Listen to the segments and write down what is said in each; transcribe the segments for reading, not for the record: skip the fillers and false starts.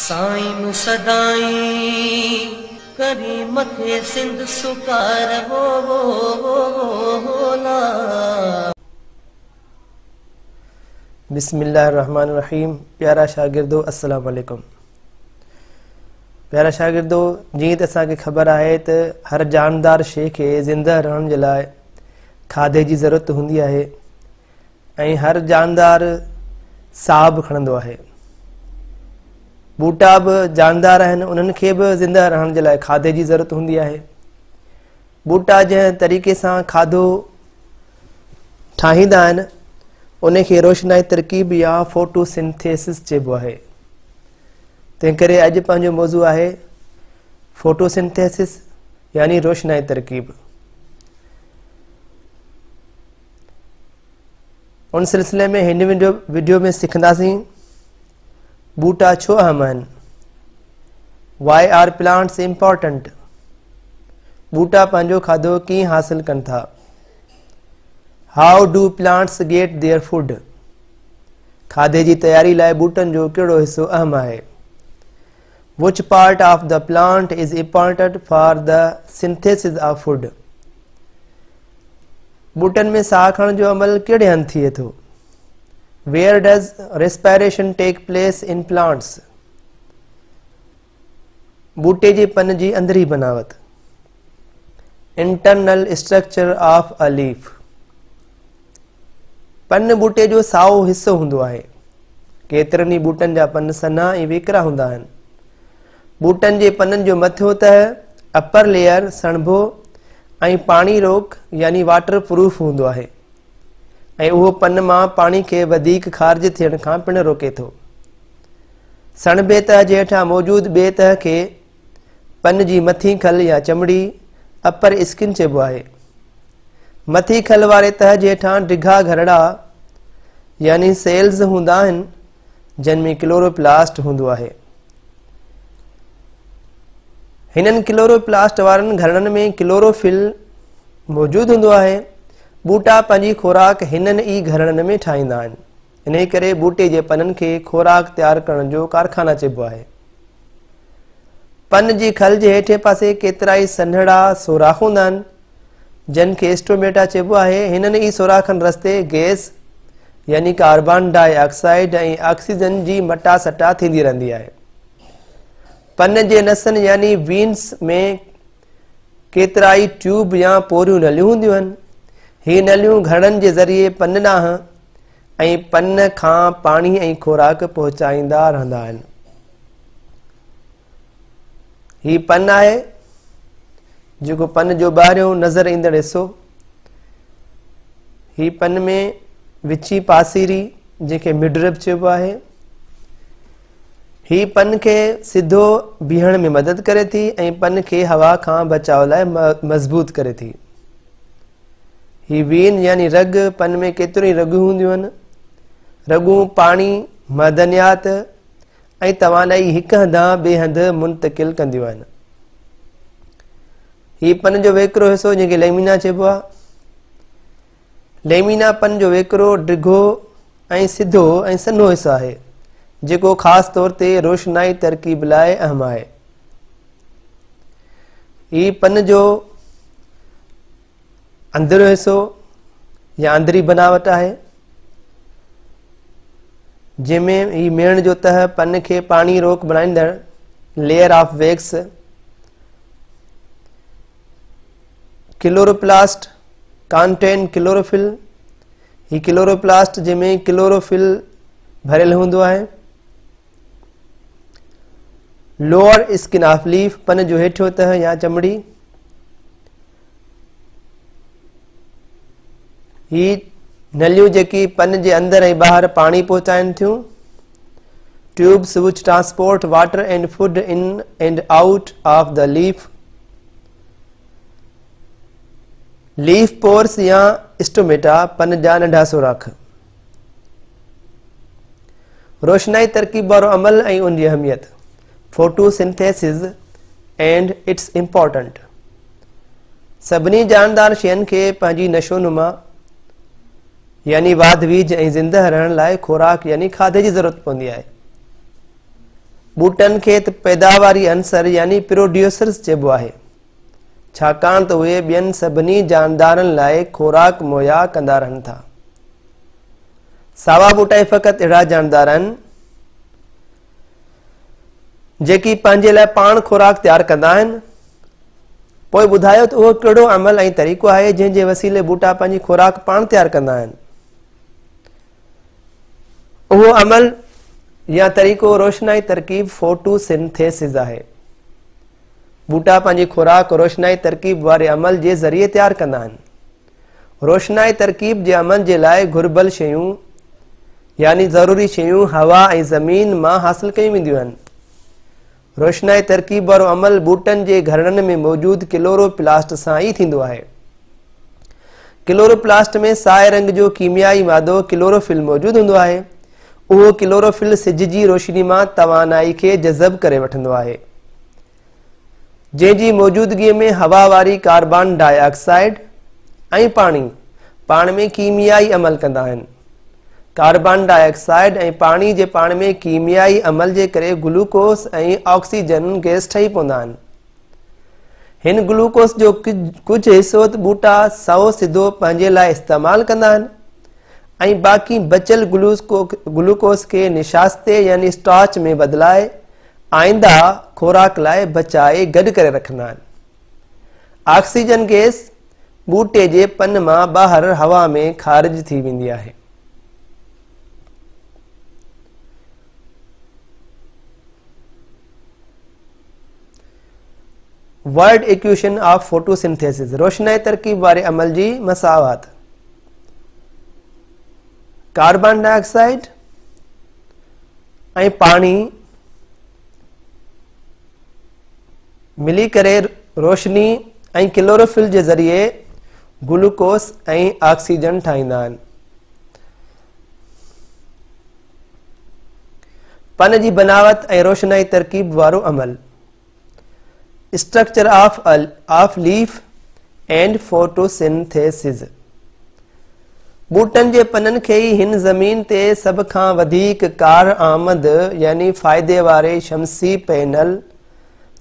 साईं सदाई करी मथे सिंध सुकार बोला। बिस्मिल्लाहिर्रहमानिर्रहीम। प्यारा शागिर्दो अस्सलाम वालेकुम। प्यारा शागिर्दो, जी त असांखे ख़बर आहे त हर जानदार शइ खे ज़िंदा रहण जे लाइ खाधे जी ज़रूरत हूंदी आहे ऐं हर जानदार साह बि खणंदो आहे। बूटा बि जानदार आहिनि, उन्हनि खे बि ज़िंदा रहण जे लाइ खाधे जी ज़रूरत हूंदी आहे। बूटा जंहिं तरीक़े सां खाधो ठाहींदा आहिनि उन खे रोशनाई तरकीब या फोटोसिंथेसिस चइबो आहे। तंहिं करे अॼु पंहिंजो मौज़ू आहे फोटोसिंथेसिस यानी रोशनाई तरकीब। उन सिलसिले में हिन वीडियो में सिखंदासीं बूटा छो अहम आहिनि। Why are plants important. बूटा पंहिंजो खाधो कीअं हासिल कनि था। How do plants get their food. खाधे जी तैयारी लाइ बूटनि जो कहिड़ो हिसो अहम आहे। Which part of the plant is important for the synthesis of food. बूटनि में साह खणण जो अमल कहिड़े हंधि थिए थो। Where does respiration take place in plants? बूटे जे पन जी अंदरी बनावट। Internal structure of a leaf। पन बूटे जो साओ हिस्सो हूंदो आहे। केतिरनि ई बूटनि जा पन सन्हा ऐं वेकरा हूंदा आहिनि। बूटनि जे पननि जो मथियों तह अपर लेयर सणभो ऐं पाणी रोक यानी वाटर प्रूफ हूंदो आहे ऐं उहो पन मां पाणी खे वधीक ख़ारिज थियण खां पिणु रोके थो। सणभे तह जे हेठां मौजूदु ॿिए तह खे पन जी मथी खल या चमड़ी अपर स्किन चइबो आहे। मथी खल वारे तह जे हेठां डिघा घरड़ा यानी सेल्स हूंदा आहिनि जिन में क्लोरोप्लास्ट हूंदो आहे। हिननि क्लोरोप्लास्ट वारनि घरड़नि में क्लोरोफिल मौजूदु हूंदो आहे। बूटा पंहिंजी खोराक हिननि ई घरड़नि में ठाहींदा आहिनि। इन करे बूटे जे पननि खे खोराक तयारु करण जो कारखाना चइबो आहे। पन जी खल जे हेठे पासे केतिरा ई सन्हड़ा सोराख हूंदा आहिनि जिन खे स्टोमेटा चइबो आहे। हिननि ई सोराखनि रस्ते गैस यानी कार्बन डाइऑक्साइड ऐं ऑक्सीजन जी मटा सटा थींदी रहंदी आहे। पन जे नसनि यानी वीन्स में केतिरा ई ट्यूब या पोरियूं नलियूं हूंदियूं आहिनि। ही नलियूं घड़नि जे ज़रिए पन ॾांहुं ऐं पन खां पाणी ऐं खोराक पहुचाईंदा रहंदा आहिनि। ही पन आहे जेको पन जो ॿाहिरियों नज़र ईंदड़ हिसो। ही पन में विची पासीरी जंहिंखे मिडरिब चइबो आहे। ही पन खे सिधो बीहण में मदद करे थी ऐं पन खे हवा खां बचाव लाइ मज़बूत करे थी। ही वीन यानी रग पन में केतिरियूं रगूं हूंदियूं आहिनि। रगूं पाणी मदनियात ऐं तवानाई हिकु हंधां ॿिए हंधि मुंतकिल कंदियूं आहिनि। ही पन जो वेकिरो हिसो जंहिंखे लेमिना चइबो आहे। लेमिना पन जो वेकिरो डिघो ऐं सिधो ऐं सन्हो हिसो आहे जेको ख़ासि तौर ते रोशनाई तरकीब लाइ अहम आहे। ही पन जो अंदरियों हिसो या अंदरी बनावट आहे जंहिंमें ही मेण जो तह पन खे पाणी रोक बणाईंदड़ layer of wax. Chloroplast contain chlorophyll. ही क्लोरोप्लास्ट जंहिंमें क्लोरोफिल भरियल हूंदो आहे। लोअर स्किन ऑफ लीफ पन जो हेठियों तह या चमड़ी। ही नलियूं जेकी पन जे अंदर ऐं ॿाहिरि पाणी पहुचाइनि थियूं। ट्यूब्स विच transport water and food in and out of the leaf. Leaf pores या स्टोमेटा पन जा नंढा सोराख। रोशनाई तरकीब वारो अमल ऐं उन जी अहमियत। Photosynthesis and it's important. सभिनी जानदार शयुनि खे पंहिंजी नशोनुमा यानी वाध वीज ऐं ज़िंदह रहण लाइ खोराक यानी खाधे जी ज़रूरत पवंदी आहे। बूटन खे पैदावारी अंसर यानी प्रोड्यूसर्स चइबो आहे, छाकाणि त उहे ॿियनि सभिनी जानदारनि लाइ खोराक मुहैया कंदा रहनि था। सावा बूटा फ़क़ति अहिड़ा जानदार आहिनि जेकी पंहिंजे लाइ पाण खोराक तैयार कंदा आहिनि। पोइ ॿुधायो त उहो कहिड़ो अमल ऐं तरीक़ो आहे जंहिंजे वसीले बूटा पंहिंजी खोराक पाण तैयार कंदा आहिनि। उहो अमल या तरीक़ो रोशनाई तरकीब फोटोसिंथेसिस आहे। बूटा पंहिंजी खोराक रोशनाई तरकीब वारे अमल जे ज़रिए तैयार कंदा आहिनि। रोशनाई तरकीब जे अमल जे लाइ घुर्बल शयूं यानी ज़रूरी शयूं हवा ऐं ज़मीन मां हासिल कयूं वेंदियूं आहिनि। रोशनाई तरकीब वारो अमल बूटनि जे घरनि में मौजूदु क्लोरोप्लास्ट सां ई थींदो आहे। क्लोरोप्लास्ट में साए रंग जो कीमियाई मादो क्लोरोफिल मौजूदु हूंदो आहे। उहो क्लोरोफिल सिज जी रोशनी मां तवानाई खे जज़ब करे वठंदो आहे, जंहिंजी मौजूदगीअ में हवा वारी कार्बन डाइऑक्साइड ऐं पाणी पाण में कीमियाई अमल कंदा आहिनि। कार्बन डाइऑक्साइड ऐं पाणी जे पाण में कीमियाई अमल जे करे ग्लूकोस ऐं ऑक्सीजन गैस ठही पवंदा आहिनि। हिन ग्लूकोस जो कुझु हिसो बूटा सौ सिधो पंहिंजे लाइ इस्तेमालु कंदा आहिनि ऐं बाक़ी बचियल ग्लूकोस खे निशास्ते यानी स्टार्च में बदिलाए आईंदा खोराक लाइ बचाए गॾु करे रखंदा आहिनि। ऑक्सीजन गैस बूटे जे पन मां ॿाहिरि हवा में ख़ारिज थी वेंदी आहे। वर्ड इक्वेशन ऑफ फोटोसिंथेसिस रोशनाई तरकीब वारे अमल जी मसावत। कार्बन डाइऑक्साइड ऐं पाणी मिली करे रोशनी ऐं क्लोरोफिल जे ज़रिए ग्लूकोस ऐं ऑक्सीजन ठाहींदा आहिनि। पन जी बनावट ऐं रोशनाई तरकीब वारो अमल। Structure of leaf and photosynthesis. बूटन जे पननि खे ई हिन ज़मीन ते सभ खां वधीक कार आमद यानी फ़ाइदे वारे शमसी पैनल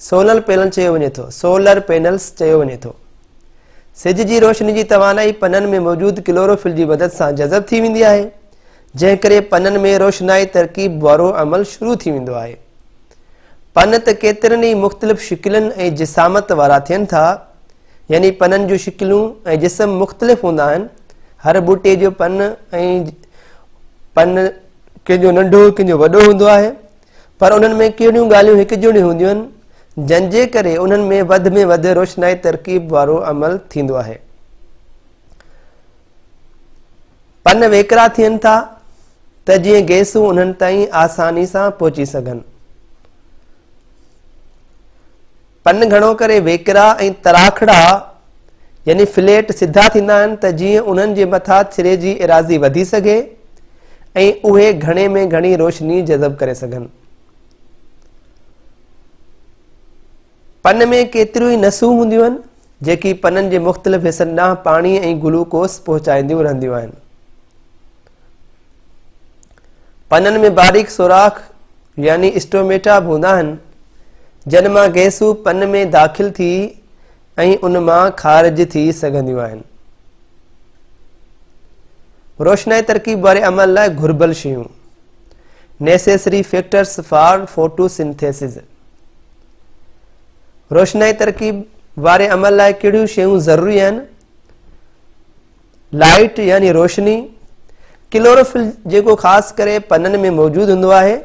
सोलर पैनल चयो वञे थो सोलर पैनल्स चयो वञे थो। सिज जी रोशनी जी तवानाई पननि में मौजूदु क्लोरोफिल जी मदद सां जज़ब थी वेंदी आहे, जंहिं करे पननि में रोशनाई तरकीब वारो अमल शुरू थी वेंदो आहे। पन त केतिरनि ई मुख़्तलिफ़ शिकिलनि ऐं जिसामत वारा थियनि था, यानी पननि जूं शिकिलूं ऐं जिस्म मुख़्तलिफ़ हूंदा आहिनि। हर बूटे जो पन ऐं पन कंहिंजो नंढो कंहिंजो वॾो हूंदो आहे, पर उन्हनि में कहिड़ियूं ॻाल्हियूं हिकु जहिड़ियूं हूंदियूं आहिनि, जंहिंजे करे उन्हनि में वधि रोशनाई तरकीब वारो अमल थींदो आहे। पन वेकरा थियनि था त जीअं गैसूं उन्हनि ताईं आसानी सां पहुची सघनि। पन घणो करे वेकरा ऐं तराखड़ा यानी फ्लेट सिधा थींदा आहिनि त जीअं उन्हनि जे मथां सिरे जी एराज़ी वधी सघे ऐं उहे घणे में घणी रोशनी जज़ब करे सघनि। पन में केतिरियूं ई नसूं हूंदियूं आहिनि जेकी पननि जे मुख़्तलिफ़ हिसनि ॾांहुं पाणी ऐं ग्लूकोस पहुचाईंदियूं रहंदियूं आहिनि। पननि में बारीक सुराख यानी स्टोमेटा बि हूंदा आहिनि, जिन मां गैसूं पन में दाख़िल थी ऐं उन मां ख़ारिज थी सघंदियूं आहिनि। रोशनाई तरकीब वारे अमल लाइ घुर्बल शयूं नेसेसरी फैक्टर्स फॉर फोटोसिंथेसिस। रोशनाई तरकीब वारे अमल लाइ कहिड़ियूं शयूं ज़रूरी आहिनि? लाइट यानी रोशनी। क्लोरोफिल जेको ख़ासि करे पननि में मौजूदु हूंदो आहे,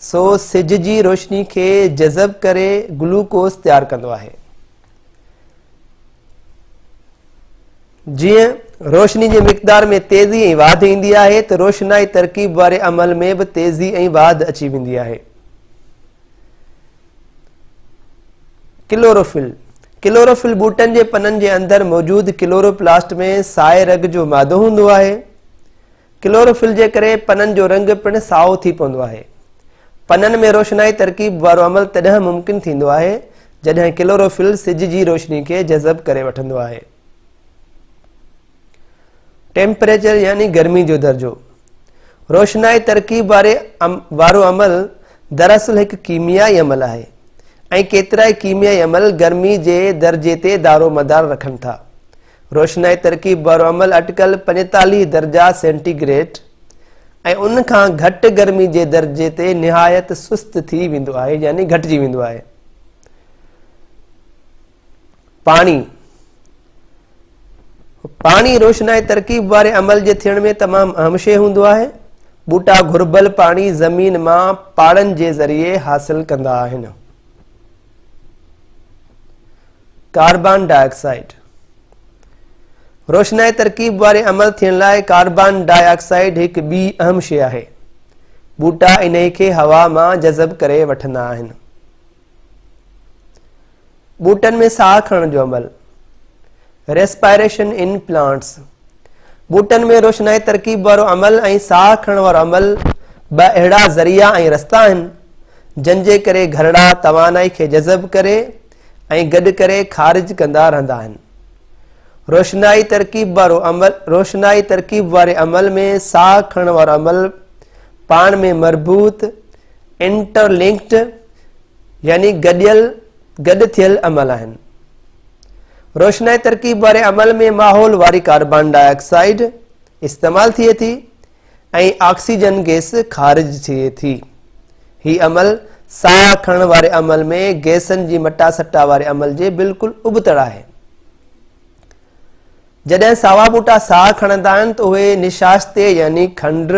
सो सिज जी रोशनी खे जज़ब करे ग्लूकोस तैयारु कंदो आहे। जीअं रोशनी जे मिक़दार में तेज़ी ऐं वाध ईंदी आहे त रोशनाई तरकीब वारे अमल में बि तेज़ी ऐं वाध अची वेंदी आहे। क्लोरोफिल बूटनि जे पननि जे अंदरि मौजूदु क्लोरोप्लास्ट में साए रंग जो मादो हूंदो आहे। क्लोरोफिल जे करे पननि जो रंग पिणु साओ थी पवंदो आहे। पननि में रोशनाई तरकीब वारो अमल तॾहिं मुमकिन थींदो आहे जॾहिं क्लोरोफिल सिज जी रोशनी खे जज़ब करे वठंदो आहे। टेम्परेचर यानी गर्मी जो दर्जो। रोशनाई तरकीब वारो अमल दरअसल एक कीमियाई अमल है ऐं केतिराई कीमियाई अमल गर्मी जे दर्जे ते दारो मदार रखनि था। रोशनाई तरकीब वारो अमल अटकल 45 दर्जा सेंटीग्रेड ऐं उन खां घटि गर्मी जे दर्जे ते निहायत सुस्त थी वेंदो आहे, यानी घटिजी वेंदो आहे। पाणी रोशनाई तरकीब वारे अमल जे थियण में तमामु अहम शइ हूंदो आहे। बूटा घुर्बल पाणी ज़मीन मां पाड़नि जे ज़रिए हासिल कंदा आहिनि। कार्बन डाइऑक्साइड रोशनाई तरकीब वारे अमल थियण लाइ कार्बन डाइऑक्साइड हिकु ॿी अहम शइ आहे। बूटा इन खे हवा मां जज़ब करे वठंदा आहिनि। बूटनि में साह खणण जो अमल रेस्पायरेशन इन प्लांट्स बूटनि में रोशनाई तरकीब वारो अमल ऐं साह खणण वारो अमल ॿ अहिड़ा ज़रिया ऐं रस्ता आहिनि जंहिंजे करे घरड़ा तवानाई खे जज़ब करे ऐं गॾु करे ख़ारिज कंदा रहंदा आहिनि। रोशनाई तरकीब वारे अमल में साह खणण वारो अमल पाण में मरबूत इंटरलिंक्ड यानी गॾु थियल अमल आहिनि। रोशनाई तरकीब वारे अमल में माहौल वारी कार्बन डाइऑक्साइड इस्तेमाल थिए थी ऐं ऑक्सीजन गैस ख़ारिज थिए थी। ही अमल साह खणण वारे अमल में गैसनि जी मटा सटा वारे अमल जे बिल्कुलु उबतड़ आहे। जॾहिं सावा बूटा साह खणंदा आहिनि त उहे निशास्ते यानी खंड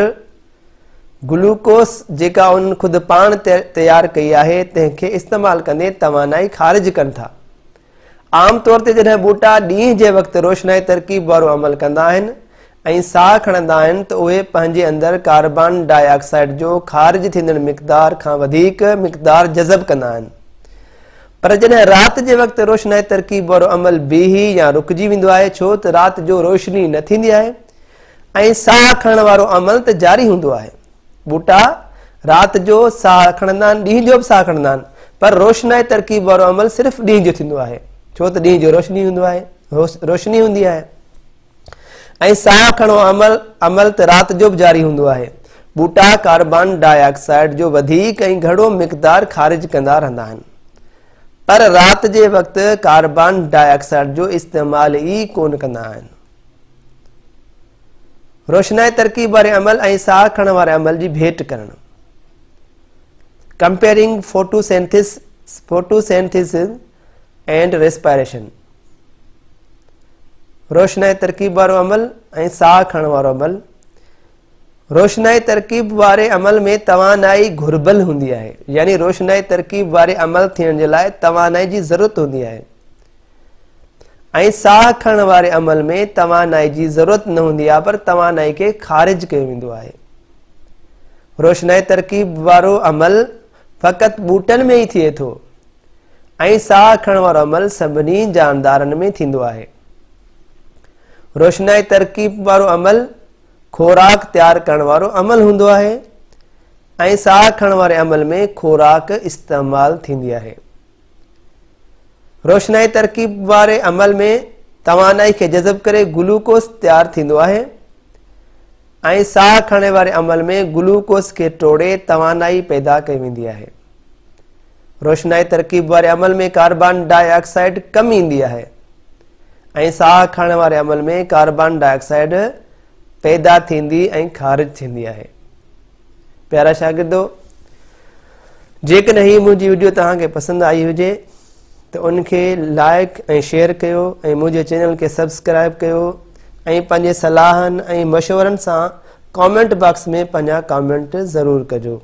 ग्लूकोस जेका उन ख़ुदि पाण तयारु कई आहे तंहिंखे इस्तेमाल कंदे तवानाई ख़ारिज कनि था। आम तौर ते जॾहिं बूटा ॾींहं जे वक़्तु रोशनाई तरकीब वारो अमल कंदा आहिनि ऐं साह खणंदा आहिनि त उहे पंहिंजे अंदरि कार्बन डाइऑक्साइड जो ख़ारिज थींदड़ मिक़दार खां वधीक मिक़दार जज़ब कंदा आहिनि। पर जॾहिं राति जे वक़्तु रोशनाई तरकीब वारो अमल बीही या रुकिजी वेंदो आहे छो त राति जो रोशनी न थींदी आहे ऐं साह खणण वारो अमल त जारी हूंदो आहे। बूटा राति जो साह खणंदा आहिनि, ॾींहं जो बि साह खणंदा आहिनि, पर रोशनाई तरकीब वारो अमल सिर्फ़ु ॾींहं जो थींदो आहे छो त ॾींहं जो रोशनी हूंदी आहे ऐं साह खणो अमल त राति जो बि जारी हूंदो आहे। बूटा कार्बन डाइऑक्साइड जो वधीक ऐं घणो मिक़दार ख़ारिज कंदा रहंदा आहिनि, पर राति जे वक़्तु कार्बन डाइऑक्साइड जो इस्तेमाल ई कोन कंदा आहिनि। रोशनाई तरकीब वारे अमल ऐं साह खणण वारे अमल जी भेट करणु कंपेयरिंग फोटोसिंथेसिस एंड रेस्पायरेशन रोशनाई तरकीब वारो अमल ऐं साह खणण वारो अमल। रोशनाई तरकीब वारे अमल में तवानाई घुर्बल हूंदी आहे, यानी रोशनाई तरकीब वारे अमल थियण जे लाइ तवानाई जी ज़रूरत हूंदी आहे ऐं साह खणण वारे अमल में तवानाई जी ज़रूरत न हूंदी आहे, पर तवानाई खे ख़ारिज कयो वेंदो आहे। रोशनाई तरकीब वारो अमल फ़क़ति बूटनि में ई थिए थो ऐं साह खणण वारो अमल सभिनी जानदारनि में थींदो आहे। रोशनाई तरकीब वारो अमल खोराक तयारु करण वारो अमल हूंदो आहे ऐं साह खणण वारे अमल में खोराक इस्तेमाल थींदी आहे। रोशनाई तरकीब वारे अमल में तवानाई खे जज़ब करे ग्लूकोस तयारु थींदो आहे ऐं साह खणण वारे अमल में ग्लूकोस खे टोड़े तवानाई पैदा कई वेंदी आहे। रोशनाई तरकीब वारे अमल में कार्बन डाइऑक्साइड कम ईंदी आहे ऐं साह खणण वारे अमल में कार्बन डाइऑक्साइड पैदा थींदी ऐं ख़ारिज थींदी आहे। प्यारा शागिर्दो, जेकॾहिं ही मुंहिंजी वीडियो तव्हांखे पसंदि आई हुजे त उनखे लाइक ऐं शेयर कयो ऐं मुंहिंजे चैनल खे सब्सक्राइब कयो ऐं पंहिंजे सलाहनि ऐं मशवरनि सां कमेंट बॉक्स में पंहिंजा कमेंट ज़रूरु कजो।